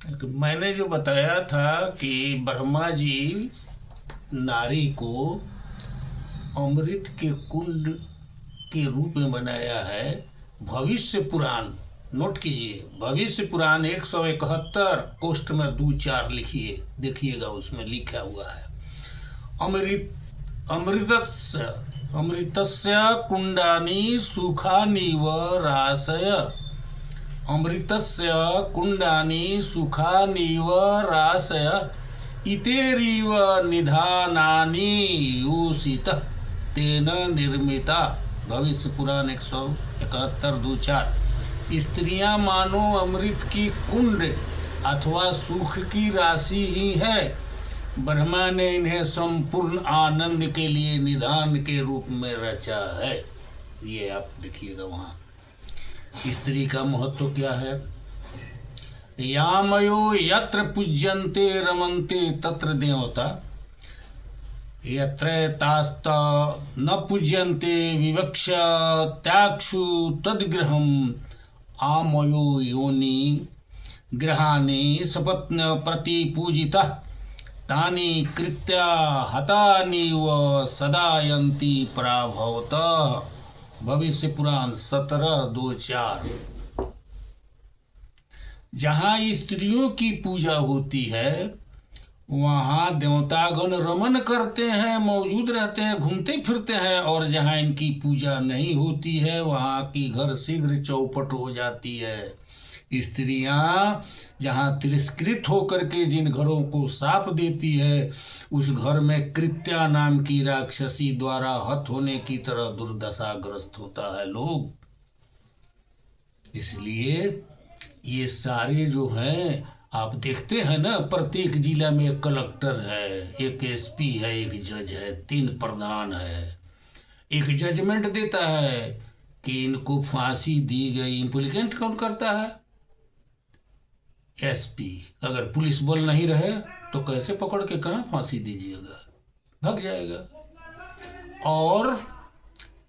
मैंने जो बताया था कि ब्रह्मा जी नारी को अमृत के कुंड के रूप में बनाया है। भविष्य पुराण नोट कीजिए, भविष्य पुराण 171 पोस्ट में 2-4 लिखिए, देखिएगा उसमें लिखा हुआ है अमृत अमृतस्य अमृतस्य कुंडानि सुखानिव रासय। अमृतस्य कुंडानि सुखानिव रासय इतेरिव निधानानि यूषित तेन निर्मिता। भविष्य पुराण 171-2-4। स्त्रियां मानो अमृत की कुंड अथवा सुख की राशि ही है। ब्रह्मा ने इन्हें संपूर्ण आनंद के लिए निधान के रूप में रचा है। ये आप देखिएगा वहाँ स्त्री का महत्व क्या है। यामयो यत्र पूज्यन्ते रमन्ते तत्र देवता यत्र तास्त न पूज्यन्ते विवक्ष त्याक्षु तद्गृहम् आमयो योनि गृहाणि सपत्न प्रति पूजितः तानि कृत्या हतानिव सदायन्ति प्राभवत। भविष्य पुराण 17-2-4। जहाँ स्त्रियों की पूजा होती है वहाँ देवतागण रमन करते हैं, मौजूद रहते हैं, घूमते फिरते हैं। और जहाँ इनकी पूजा नहीं होती है वहाँ की घर शीघ्र चौपट हो जाती है। स्त्रियाँ जहाँ तिरस्कृत होकर के जिन घरों को साप देती है उस घर में कृत्या नाम की राक्षसी द्वारा हत होने की तरह दुर्दशाग्रस्त होता है लोग। इसलिए ये सारे जो हैं आप देखते हैं ना, प्रत्येक जिला में एक कलेक्टर है, एक एसपी है, एक जज है, 3 प्रधान है। एक जजमेंट देता है कि इनको फांसी दी गई। इम्प्लीकेंट कौन करता है? एसपी। अगर पुलिस बल नहीं रहे तो कैसे पकड़ के कहाँ फांसी दीजिएगा, भाग जाएगा। और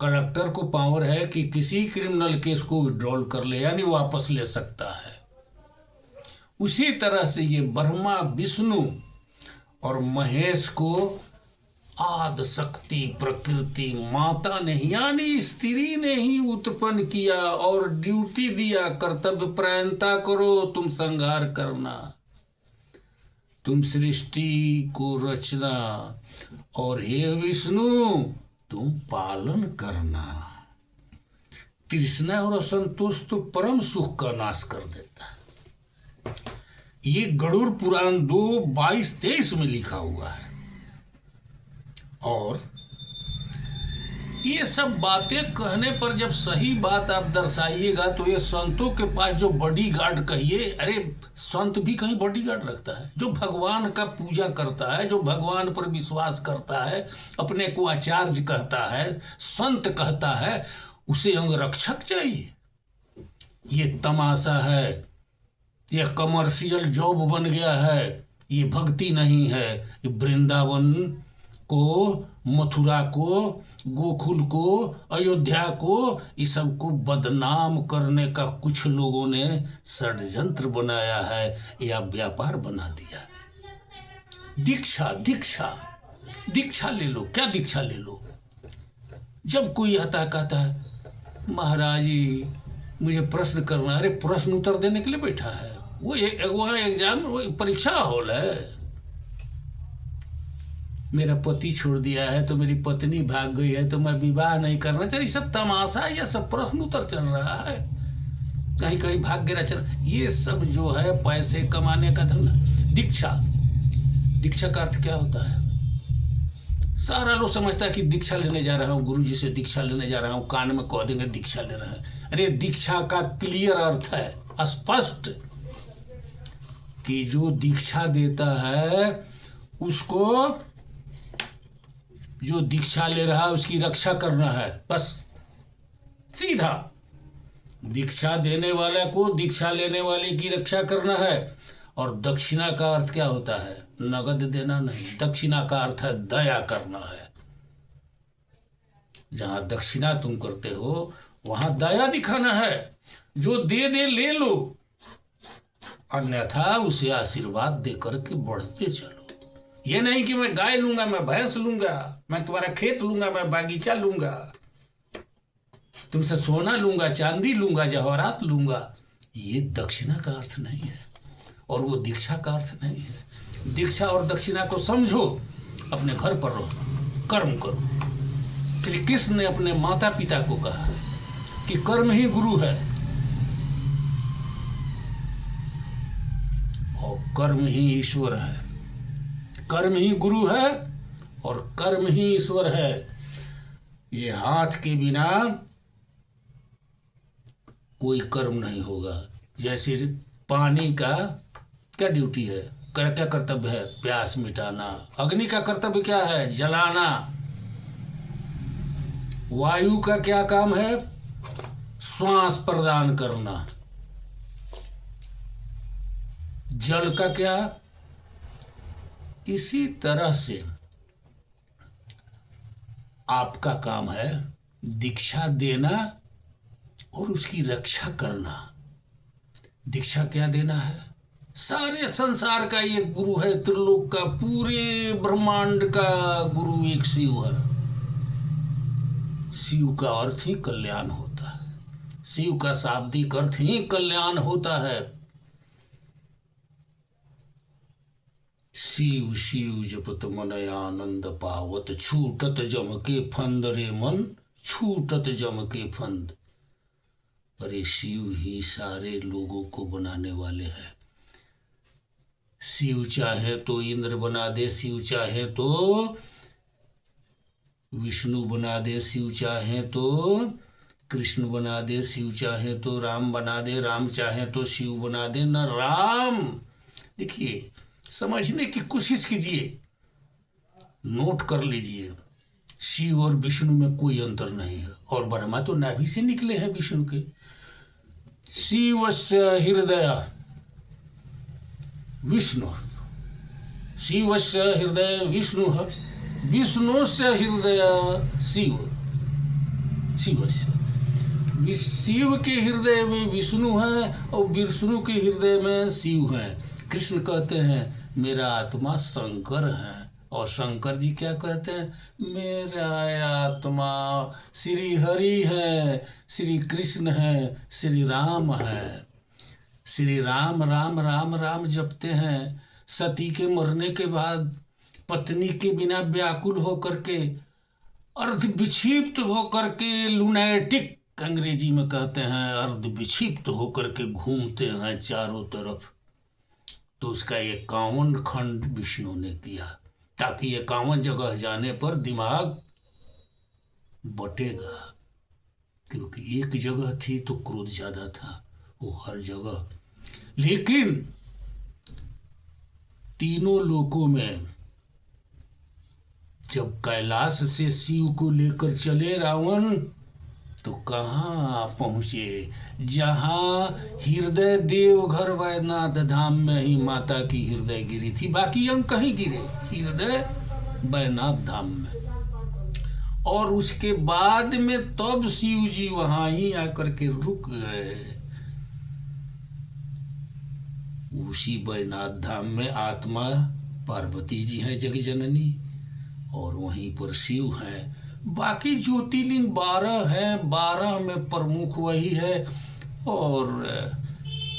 कलेक्टर को पावर है कि किसी क्रिमिनल केस को विड्रॉल कर ले, यानी वापस ले सकता है। उसी तरह से ये ब्रह्मा विष्णु और महेश को आदि शक्ति प्रकृति माता ने यानी स्त्री ने ही उत्पन्न किया और ड्यूटी दिया, कर्तव्य परायणता करो, तुम संहार करना, तुम सृष्टि को रचना, और हे विष्णु तुम पालन करना। तृष्णा और असंतोष तो परम सुख का नाश कर देता है। ये गरुड़ पुराण 2:22-23 में लिखा हुआ है। और ये सब बातें कहने पर जब सही बात आप दर्शाइएगा तो ये संतों के पास जो बॉडीगार्ड कहिए, अरे संत भी कहीं बॉडीगार्ड रखता है? जो भगवान का पूजा करता है, जो भगवान पर विश्वास करता है, अपने को आचार्य कहता है, संत कहता है, उसे अंगरक्षक चाहिए। ये तमाशा है, ये कमर्शियल जॉब बन गया है, ये भक्ति नहीं है। ये वृंदावन को, मथुरा को, गोकुल को, अयोध्या को, इस सब को बदनाम करने का कुछ लोगों ने षड्यंत्र बनाया है या व्यापार बना दिया। दीक्षा दीक्षा दीक्षा ले लो, क्या दीक्षा ले लो? जब कोई आता कहता है महाराज जी मुझे प्रश्न करना, अरे प्रश्न उत्तर देने के लिए बैठा है, वो वहाँ एग्जाम, वो परीक्षा हॉल है। मेरा पति छोड़ दिया है तो मेरी पत्नी भाग गई है तो मैं विवाह नहीं करना चाहिए, सब तमाशा, ये सब प्रश्न उत्तर चल रहा है, कहीं कहीं भाग्य रचना, ये सब जो है पैसे कमाने का धंधा। दीक्षा, दीक्षा का अर्थ क्या होता है? सारा लोग समझता है कि दीक्षा लेने जा रहा हूँ, गुरु जी से दीक्षा लेने जा रहा हूँ, कान में कह देंगे दीक्षा ले रहा है। अरे दीक्षा का क्लियर अर्थ है स्पष्ट कि जो दीक्षा देता है उसको, जो दीक्षा ले रहा है उसकी रक्षा करना है, बस सीधा। दीक्षा देने वाले को दीक्षा लेने वाले की रक्षा करना है। और दक्षिणा का अर्थ क्या होता है? नगद देना नहीं, दक्षिणा का अर्थ है दया करना है। जहां दक्षिणा तुम करते हो वहां दया दिखाना है। जो दे दे ले लो, अन्यथा उसे आशीर्वाद दे करके बढ़ते चलो। ये नहीं कि मैं गाय लूंगा, मैं भैंस लूंगा, मैं तुम्हारा खेत लूंगा, मैं बागीचा लूंगा, तुमसे सोना लूंगा, चांदी लूंगा, जवाहरात लूंगा। ये दक्षिणा का अर्थ नहीं है और वो दीक्षा का अर्थ नहीं है। दीक्षा और दक्षिणा को समझो, अपने घर पर रहो, कर्म करो। श्री कृष्ण ने अपने माता पिता को कहा कि कर्म ही गुरु है और कर्म ही ईश्वर है। कर्म ही गुरु है और कर्म ही ईश्वर है। ये हाथ के बिना कोई कर्म नहीं होगा। जैसे पानी का क्या ड्यूटी है, क्या कर्तव्य है? प्यास मिटाना। अग्नि का कर्तव्य क्या है? जलाना। वायु का क्या काम है? श्वास प्रदान करना। जल का क्या? इसी तरह से आपका काम है दीक्षा देना और उसकी रक्षा करना। दीक्षा क्या देना है? सारे संसार का ये गुरु है, त्रिलोक का, पूरे ब्रह्मांड का गुरु एक शिव है। शिव का अर्थ ही कल्याण होता है। शिव का शाब्दिक अर्थ ही कल्याण होता है। शिव शिव जपत मन आनंद पावत, छूटत जम के फंद रे मन, छूटत जम के फंद। अरे शिव ही सारे लोगों को बनाने वाले हैं। शिव चाहे तो इंद्र बना दे, शिव चाहे तो विष्णु बना दे, शिव चाहे तो कृष्ण बना दे, शिव चाहे तो राम बना दे, राम चाहे तो शिव बना दे। न राम, देखिए समझने की कोशिश कीजिए, नोट कर लीजिए, शिव और विष्णु में कोई अंतर नहीं है। और ब्रह्मा तो नाभि से निकले हैं विष्णु के। शिवस्य हृदय विष्णु, शिवस्य हृदय विष्णु, विष्णुस्य हृदय शिव, शिवस्य। शिव के हृदय में विष्णु है और विष्णु के हृदय में शिव है। कृष्ण कहते हैं मेरा आत्मा शंकर है, और शंकर जी क्या कहते हैं? मेरा आत्मा श्री हरि है, श्री कृष्ण है, श्री राम है। श्री राम राम राम राम जपते हैं। सती के मरने के बाद पत्नी के बिना व्याकुल होकर के, अर्ध विक्षिप्त होकर के, लुनैटिक अंग्रेजी में कहते हैं, अर्ध विक्षिप्त होकर के घूमते हैं चारों तरफ। तो उसका 51 खंड विष्णु ने किया, ताकि 51 जगह जाने पर दिमाग बटेगा। क्योंकि एक जगह थी तो क्रोध ज्यादा था, वो हर जगह। लेकिन तीनों लोकों में जब कैलाश से शिव को लेकर चले रावण, तो कहाँ पहुँचे? जहाँ हृदय देवघर वैद्यनाथ धाम में ही माता की हृदय गिरी थी, बाकी अंग कहीं गिरे, हृदय वैद्यनाथ धाम में। और उसके बाद में तब शिव जी वहाँ ही आकर के रुक गए। उसी वैद्यनाथ धाम में आत्मा पार्वती जी है जग जननी, और वहीं पर शिव है। बाकी ज्योतिर्लिंग 12 है, 12 में प्रमुख वही है। और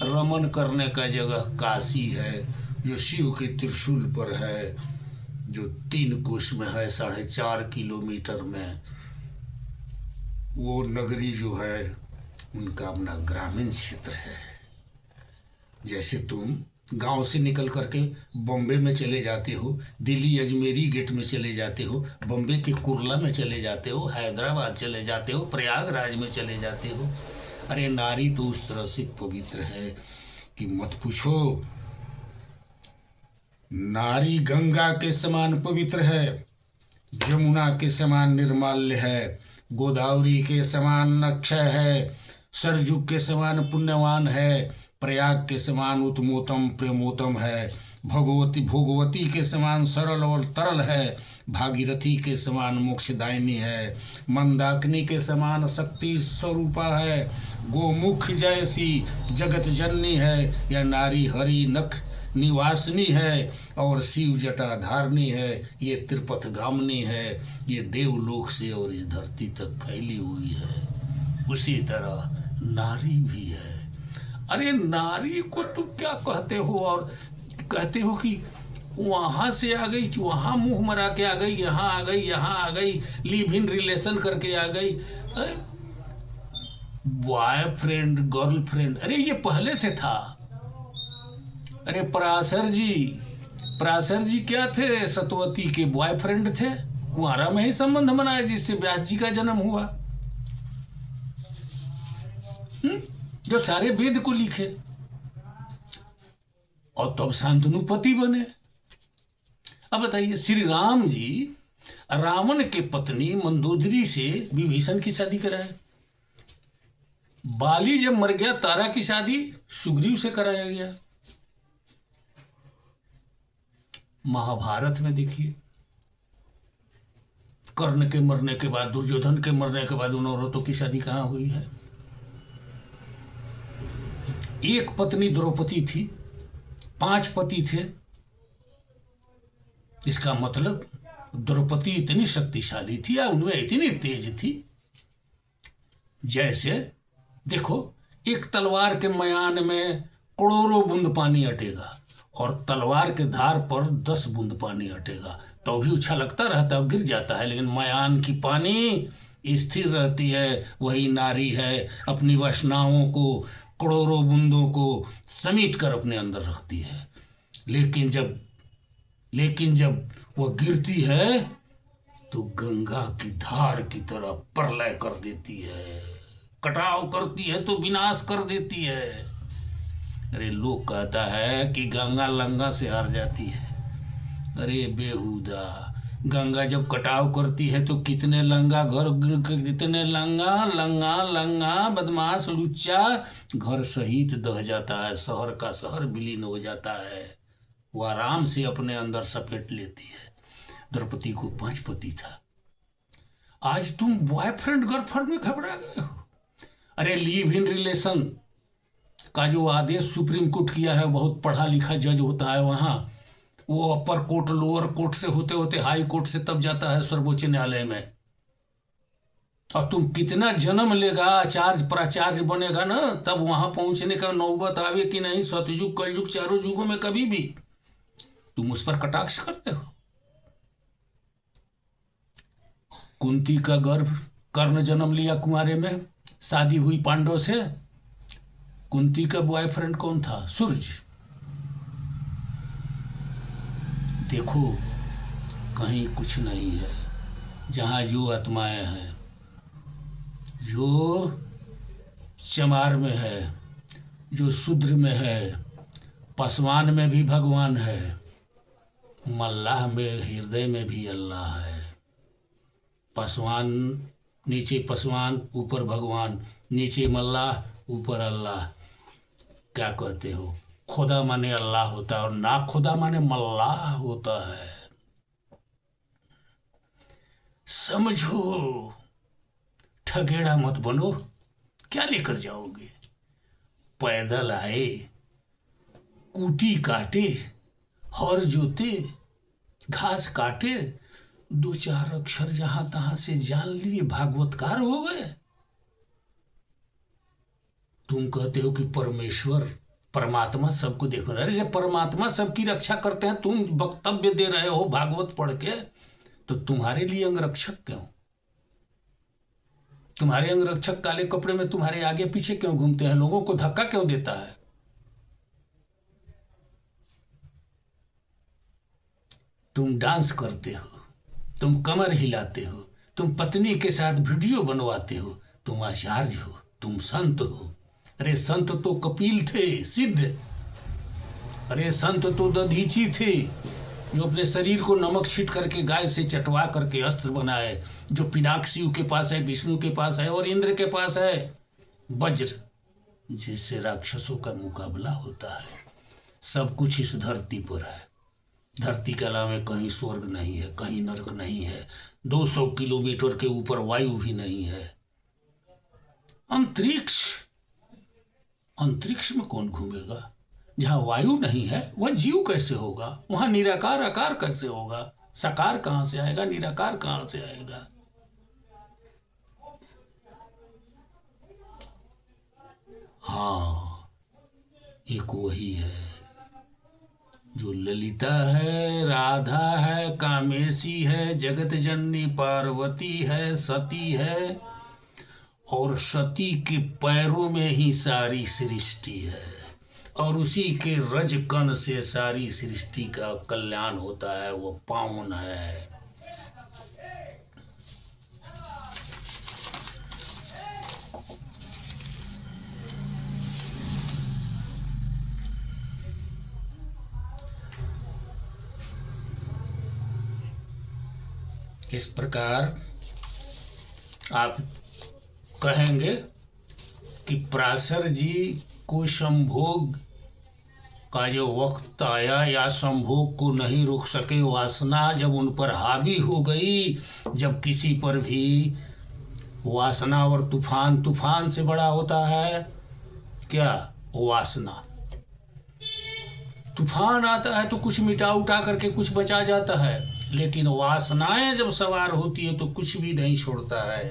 रमन करने का जगह काशी है, जो शिव के त्रिशूल पर है, जो 3 कोस में है, 4.5 किलोमीटर में। वो नगरी जो है उनका अपना ग्रामीण क्षेत्र है। जैसे तुम गांव से निकल करके बॉम्बे में चले जाते हो, दिल्ली अजमेरी गेट में चले जाते हो, बॉम्बे के कुर्ला में चले जाते हो, हैदराबाद चले जाते हो, प्रयागराज में चले जाते हो। अरे नारी तो उस तरह से पवित्र है कि मत पूछो। नारी गंगा के समान पवित्र है, जमुना के समान निर्माल्य है, गोदावरी के समान अक्षय है, सरजू के समान पुण्यवान है, प्रयाग के समान उत्तमोत्तम प्रेमोत्तम है, भगवती भोगवती के समान सरल और तरल है, भागीरथी के समान मोक्षदायिनी है, मंदाकिनी के समान शक्ति स्वरूपा है, गोमुख जैसी जगत जननी है, या नारी हरि नख निवासनी है और शिव जटा धारनी है, ये त्रिपथ गामनी है, ये देवलोक से और इस धरती तक फैली हुई है। उसी तरह नारी भी है। अरे नारी को तुम क्या कहते हो, और कहते हो कि वहाँ से आ गई, वहाँ मुंह मरा के आ गई, यहाँ आ गई, यहाँ आ गई, लिव इन रिलेशन करके आ गई, बॉयफ्रेंड गर्लफ्रेंड, अरे ये पहले से था। अरे पराशर जी क्या थे, सतवती के बॉयफ्रेंड थे, कुंवारा में ही संबंध बनाया जिससे व्यास जी का जन्म हुआ, जो सारे वेद को लिखे, और तब शांतनु पति बने। अब बताइए, श्री राम जी रावण के पत्नी मंदोदरी से विभीषण की शादी कराए, बाली जब मर गया तारा की शादी सुग्रीव से कराया गया। महाभारत में देखिए, कर्ण के मरने के बाद, दुर्योधन के मरने के बाद उन औरतों की शादी कहाँ हुई है? एक पत्नी द्रौपदी थी, 5 पति थे। इसका मतलब द्रौपदी इतनी शक्तिशाली थी या उनमें इतनी तेज थी, जैसे देखो एक तलवार के मयान में करोड़ों बूंद पानी अटेगा और तलवार के धार पर 10 बूंद पानी अटेगा तो भी उछा लगता रहता है, गिर जाता है, लेकिन मयान की पानी स्थिर रहती है। वही नारी है, अपनी वासनाओं को, करोड़ों बूंदों को समेट कर अपने अंदर रखती है, लेकिन जब वह गिरती है तो गंगा की धार की तरह प्रलय कर देती है, कटाव करती है तो विनाश कर देती है। अरे लोग कहता है कि गंगा लंगा से हार जाती है, अरे बेहुदा, गंगा जब कटाव करती है तो कितने लंगा घर, कितने लंगा बदमाश लुच्चा घर सहित दह जाता है, शहर का शहर विलीन हो जाता है, वो आराम से अपने अंदर सपेट लेती है। द्रौपदी को 5 पति था, आज तुम बॉयफ्रेंड गर्लफ्रेंड में घबरा गए हो। अरे लिव इन रिलेशन का जो आदेश सुप्रीम कोर्ट किया है, बहुत पढ़ा लिखा जज होता है वहाँ, वो अपर कोर्ट लोअर कोर्ट से होते होते हाई कोर्ट से तब जाता है सर्वोच्च न्यायालय में। और तुम कितना जन्म लेगा, आचार्य प्राचार्य बनेगा ना, तब वहां पहुंचने का नौबत आवे कि नहीं, सतयुग कलयुग चारों युगों में कभी भी तुम उस पर कटाक्ष करते हो। कुंती का गर्भ कर्ण जन्म लिया कुंवारे में, शादी हुई पांडव से। कुंती का बॉयफ्रेंड कौन था? सूर्य। देखो कहीं कुछ नहीं है, जहाँ जो आत्माएं हैं, जो चमार में है, जो शूद्र में है, पासवान में भी भगवान है, मल्लाह में हृदय में भी अल्लाह है। पासवान नीचे पासवान, ऊपर भगवान, नीचे मल्लाह ऊपर अल्लाह। क्या कहते हो? खुदा माने अल्लाह होता है और ना खुदा माने मल्लाह होता है। समझो, ठगेड़ा मत बनो। क्या लेकर जाओगे? पैदल आए, कूटी काटे, हर जोते, घास काटे, 2-4 अक्षर जहां तहां से जान लिए, भागवतकार हो गए। तुम कहते हो कि परमेश्वर परमात्मा सबको देखो, अरे जब परमात्मा सबकी रक्षा करते हैं, तुम वक्तव्य दे रहे हो भागवत पढ़ के, तो तुम्हारे लिए अंगरक्षक क्यों? तुम्हारे अंगरक्षक काले कपड़े में तुम्हारे आगे पीछे क्यों घूमते हैं? लोगों को धक्का क्यों देता है? तुम डांस करते हो, तुम कमर हिलाते हो, तुम पत्नी के साथ वीडियो बनवाते हो, तुम आचार्य हो, तुम संत हो। अरे संत तो कपिल थे, सिद्ध। अरे संत तो दधीची थे, जो अपने शरीर को नमक छीट करके गाय से चटवा करके अस्त्र बनाए, जो पिनाक शिव के पास है, विष्णु के पास है और इंद्र के पास है, वज्र, जिससे राक्षसों का मुकाबला होता है। सब कुछ इस धरती पर है। धरती के अलावा कहीं स्वर्ग नहीं है, कहीं नरक नहीं है, 200 किलोमीटर के ऊपर वायु भी नहीं है। अंतरिक्ष, अंतरिक्ष में कौन घूमेगा? जहाँ वायु नहीं है वह जीव कैसे होगा? वहाँ निराकार आकार कैसे होगा? साकार कहाँ से आएगा? निराकार कहाँ से आएगा? हाँ, एक वही है जो ललिता है, राधा है, कामेशी है, जगत जननी पार्वती है, सती है, और सती के पैरों में ही सारी सृष्टि है, और उसी के रज कण से सारी सृष्टि का कल्याण होता है। वो पावन है। इस प्रकार आप कहेंगे कि पराशर जी को संभोग का जो वक्त आया या संभोग को नहीं रोक सके, वासना जब उन पर हावी हो गई, जब किसी पर भी वासना और तूफान, तूफान से बड़ा होता है क्या? वासना। तूफान आता है तो कुछ मिटा उठा करके कुछ बचा जाता है, लेकिन वासनाएं जब सवार होती है तो कुछ भी नहीं छोड़ता है।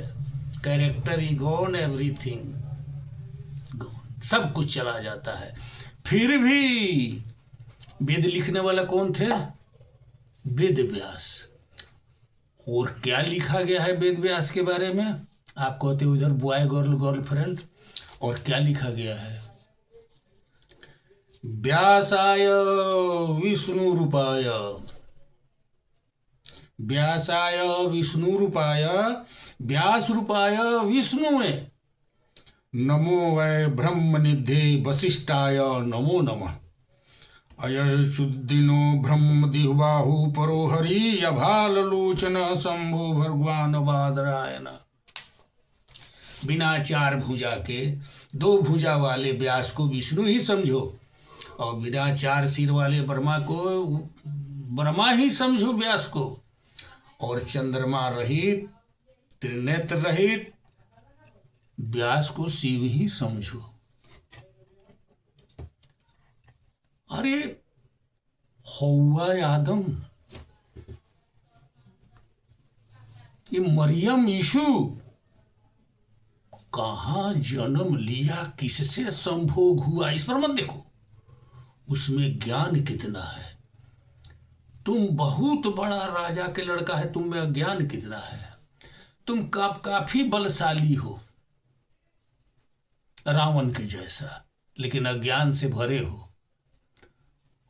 Character he gone, everything gone, सब कुछ चला जाता है। फिर भी वेद लिखने वाला कौन थे? वेद व्यास। और क्या लिखा गया है वेद व्यास के बारे में? आप कहते हो उधर बॉय गर्ल गर्लफ्रेंड, और क्या लिखा गया है? व्यासाय विष्णु रूपाय, व्यासाय विष्णु रूपाय, व्यास रूपाय विष्णुवे नमो वै ब्रह्मनिधे वसिष्ठाय नमो नमः। अयशुद्दिनो ब्रह्मदिहुबाहु परो हरि यभालोचन शंभु भगवान बादरायण। बिना चार भुजा के 2 भुजा वाले व्यास को विष्णु ही समझो, और बिना 4 सिर वाले ब्रह्मा को ब्रह्मा ही समझो व्यास को, और चंद्रमा रहित, त्रिनेत्र रहित व्यास को शिव ही समझो। अरे हौवा आदम, ये मरियम यीशु कहाँ जन्म लिया, किससे संभोग हुआ, इस पर मत देखो, उसमें ज्ञान कितना है। तुम बहुत बड़ा राजा के लड़का है, तुम में अज्ञान कितना है। तुम काफी बलशाली हो, रावण के जैसा, लेकिन अज्ञान से भरे हो।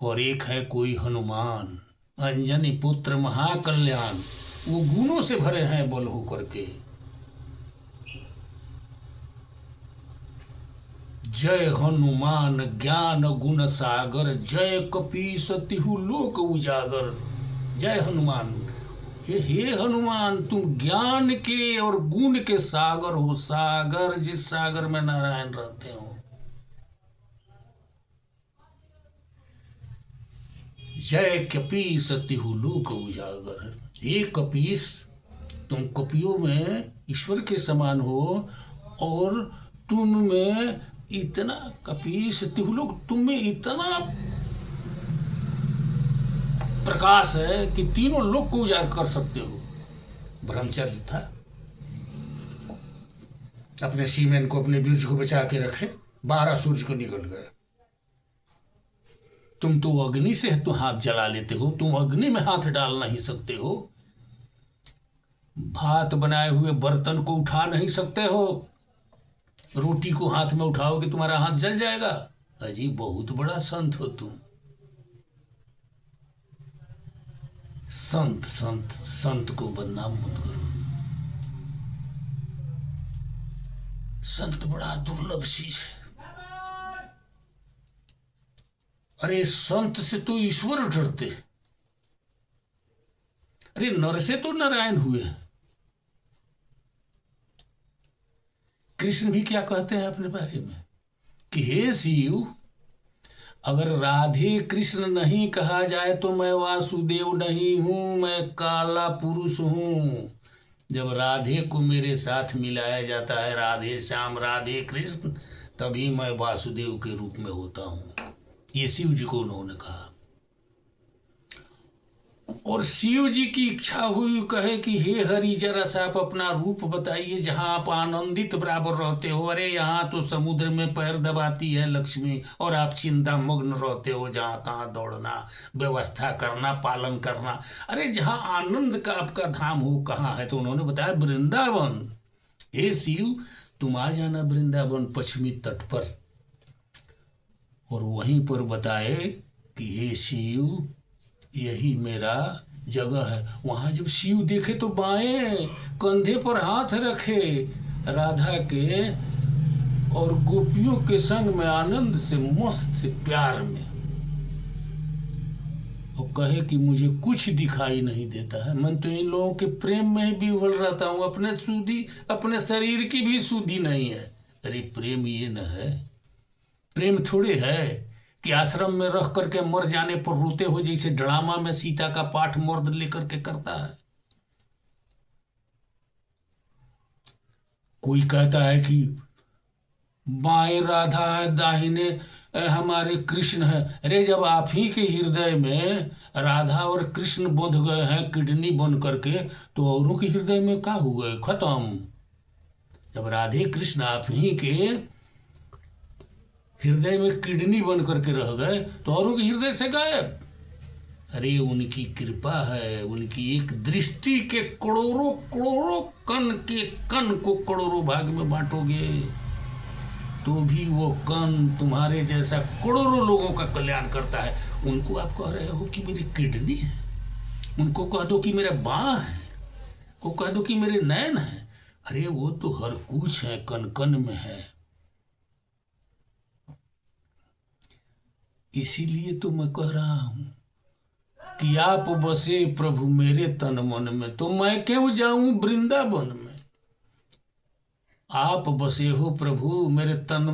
और एक है कोई हनुमान, अंजनी पुत्र महाकल्याण, वो गुणों से भरे हैं बल हो करके। जय हनुमान ज्ञान गुण सागर, जय कपीस तिहु लोक उजागर। जय हनुमान, हे हनुमान, तुम ज्ञान के और गुण के सागर हो, सागर जिस सागर में नारायण रहते हो। जय कपीस तिहु लोक उजागर। हे कपीस, तुम कपियों में ईश्वर के समान हो, और तुम में इतना, कपीस तिहु लोक, तुम में इतना प्रकाश है कि तीनों लोक को उजागर कर सकते हो। ब्रह्मचर्य था, अपने सीमेन को, अपने बीज को बचा के रखे, 12 सूर्य को निकल गए। तुम तो अग्नि से तो हाथ जला लेते हो, तुम अग्नि में हाथ डाल नहीं सकते हो। भात बनाए हुए बर्तन को उठा नहीं सकते हो, रोटी को हाथ में उठाओगे तुम्हारा हाथ जल जाएगा। अजी बहुत बड़ा संत हो तुम। संत संत संत को बदनाम मत करो। संत बड़ा दुर्लभ चीज है। अरे संत से तो ईश्वर डरते। अरे नर से तो नारायण हुए। कृष्ण भी क्या कहते हैं अपने बारे में कि हे शिव, अगर राधे कृष्ण नहीं कहा जाए तो मैं वासुदेव नहीं हूँ, मैं काला पुरुष हूँ। जब राधे को मेरे साथ मिलाया जाता है, राधे श्याम राधे कृष्ण, तभी मैं वासुदेव के रूप में होता हूँ। ये शिव जी को उन्होंने कहा। और शिव जी की इच्छा हुई, कहे कि हे हरि जरा सा आप अपना रूप बताइए जहाँ आप आनंदित बराबर रहते हो। अरे यहाँ तो समुद्र में पैर दबाती है लक्ष्मी और आप चिंता मग्न रहते हो, जहाँ तहाँ दौड़ना, व्यवस्था करना, पालन करना। अरे जहाँ आनंद का आपका धाम हो कहाँ है? तो उन्होंने बताया वृंदावन। हे शिव तुम आ जाना वृंदावन पश्चिमी तट पर। और वहीं पर बताए कि हे शिव यही मेरा जगह है। वहाँ जब शिव देखे तो बाएं कंधे पर हाथ रखे राधा के और गोपियों के संग में आनंद से मस्त से प्यार में, और कहे कि मुझे कुछ दिखाई नहीं देता है, मैं तो इन लोगों के प्रेम में ही भी उबल रहता हूँ, अपने शरीर की भी सुधि नहीं है। अरे प्रेम ये न है, प्रेम थोड़े है कि आश्रम में रख करके मर जाने पर रोते हो, जैसे ड्रामा में सीता का पाठ मर्द लेकर के करता है। कोई कहता है कि बाएं राधा है दाहिने हमारे कृष्ण है। अरे जब आप ही के हृदय में राधा और कृष्ण बंध गए हैं किडनी बन करके, तो औरों के हृदय में क्या हो गए? खत्म। जब राधे कृष्ण आप ही के हृदय में किडनी बन करके रह गए तो औरों के हृदय से गायब। अरे उनकी कृपा है, उनकी एक दृष्टि के करोड़ों करोड़ों कण के कण को करोड़ों भाग में बांटोगे तो भी वो कण तुम्हारे जैसा करोड़ों लोगों का कल्याण करता है। उनको आप कह रहे हो कि मेरी किडनी है, उनको कह दो कि मेरा बाँह है, वो कह दो कि मेरे नैन है। अरे वो तो हर कुछ है, कण कण में है। इसीलिए तो मैं कह रहा हूं कि आप बसे प्रभु मेरे तन मन में, तो मैं क्यों जाऊं वृंदावन में। आप बसे हो प्रभु मेरे तन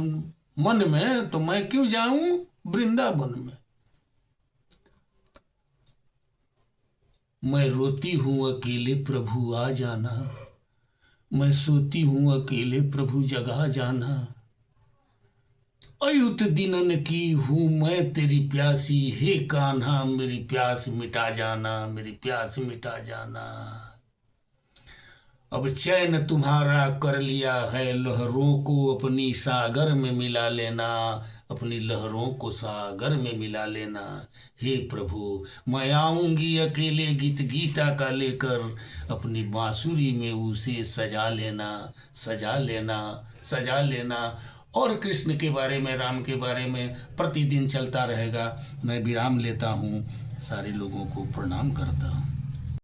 मन में, तो मैं क्यों जाऊं वृंदावन में। मैं रोती हूं अकेले प्रभु आ जाना, मैं सोती हूं अकेले प्रभु जगा जाना। अयुत दिनन की हूँ मैं तेरी प्यासी, हे कान्हा मेरी प्यास मिटा जाना, मेरी प्यास मिटा जाना। अब चैन तुम्हारा कर लिया है, लहरों को अपनी सागर में मिला लेना, अपनी लहरों को सागर में मिला लेना। हे प्रभु मैं आऊंगी अकेले गीत गीता का लेकर, अपनी बांसुरी में उसे सजा लेना, सजा लेना, सजा लेना। और कृष्ण के बारे में, राम के बारे में प्रतिदिन चलता रहेगा। मैं विराम लेता हूँ, सारे लोगों को प्रणाम करता हूँ।